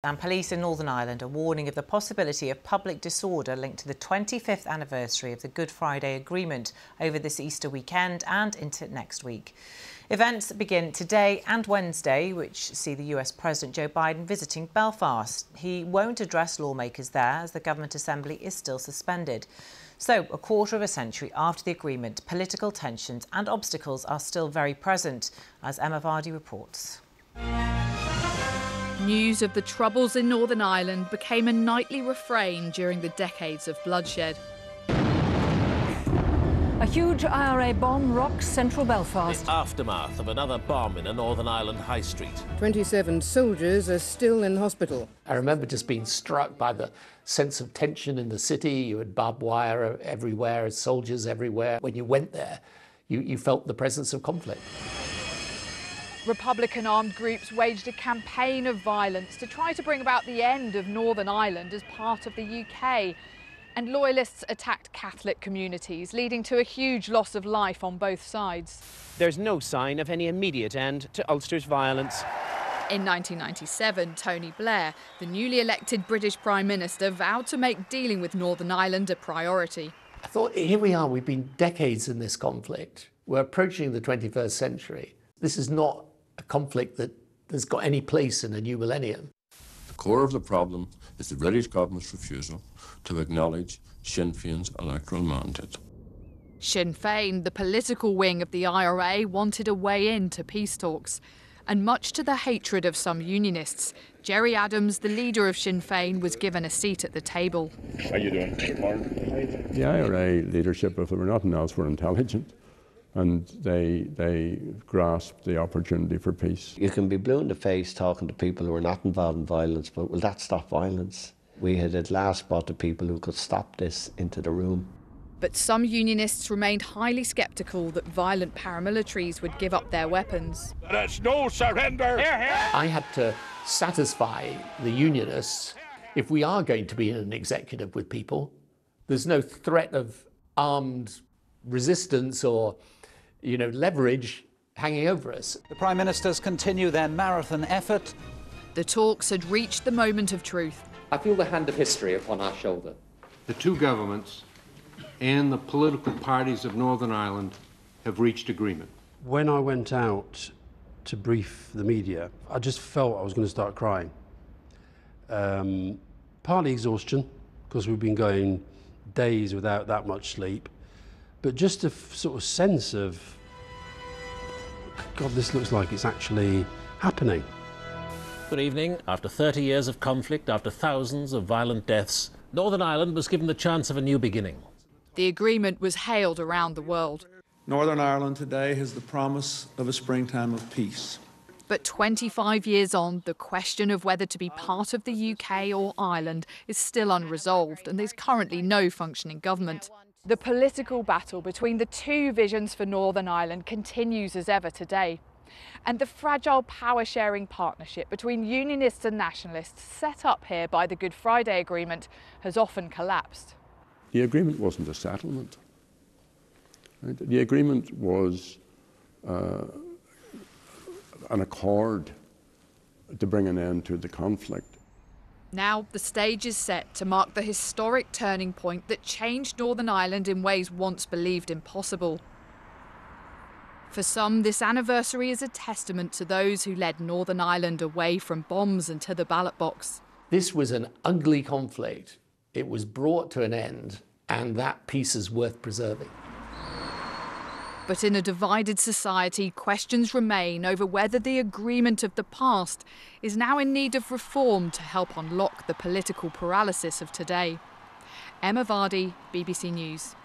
And police in Northern Ireland are warning of the possibility of public disorder linked to the 25th anniversary of the Good Friday Agreement over this Easter weekend and into next week. Events begin today and Wednesday, which see the US President Joe Biden visiting Belfast. He won't address lawmakers there as the Government Assembly is still suspended. So, a quarter of a century after the agreement, political tensions and obstacles are still very present, as Emma Vardy reports. News of the troubles in Northern Ireland became a nightly refrain during the decades of bloodshed. A huge IRA bomb rocks central Belfast. The aftermath of another bomb in a Northern Ireland high street. 27 soldiers are still in hospital. I remember just being struck by the sense of tension in the city. You had barbed wire everywhere, soldiers everywhere. When you went there, you felt the presence of conflict. Republican armed groups waged a campaign of violence to try to bring about the end of Northern Ireland as part of the UK. And loyalists attacked Catholic communities, leading to a huge loss of life on both sides. There's no sign of any immediate end to Ulster's violence. In 1997, Tony Blair, the newly elected British Prime Minister, vowed to make dealing with Northern Ireland a priority. I thought, here we are, we've been decades in this conflict. We're approaching the 21st century. This is not a conflict that has got any place in a new millennium. The core of the problem is the British government's refusal to acknowledge Sinn Féin's electoral mandate. Sinn Féin, the political wing of the IRA, wanted a way in to peace talks. And much to the hatred of some unionists, Gerry Adams, the leader of Sinn Féin, was given a seat at the table. How are you doing? Good morning. The IRA leadership, if they were nothing else, were intelligent. And they grasped the opportunity for peace. You can be blue in the face talking to people who are not involved in violence, but will that stop violence? We had at last brought the people who could stop this into the room. But some unionists remained highly sceptical that violent paramilitaries would give up their weapons. There's no surrender! I had to satisfy the unionists. If we are going to be in an executive with people, there's no threat of armed resistance or leverage hanging over us. The Prime Ministers continue their marathon effort. The talks had reached the moment of truth. I feel the hand of history upon our shoulder. The two governments and the political parties of Northern Ireland have reached agreement. When I went out to brief the media, I just felt I was going to start crying. Partly exhaustion, because we've been going days without that much sleep. But just a sort of sense of, God, this looks like it's actually happening. Good evening. After 30 years of conflict, after thousands of violent deaths, Northern Ireland was given the chance of a new beginning. The agreement was hailed around the world. Northern Ireland today has the promise of a springtime of peace. But 25 years on, the question of whether to be part of the UK or Ireland is still unresolved, and there's currently no functioning government. The political battle between the two visions for Northern Ireland continues as ever today. And the fragile power-sharing partnership between unionists and nationalists set up here by the Good Friday Agreement has often collapsed. The agreement wasn't a settlement. Right? The agreement was an accord to bring an end to the conflict. Now the stage is set to mark the historic turning point that changed Northern Ireland in ways once believed impossible. For some, this anniversary is a testament to those who led Northern Ireland away from bombs and to the ballot box. This was an ugly conflict. It was brought to an end, and that peace is worth preserving. But in a divided society, questions remain over whether the agreement of the past is now in need of reform to help unlock the political paralysis of today. Emma Vardy, BBC News.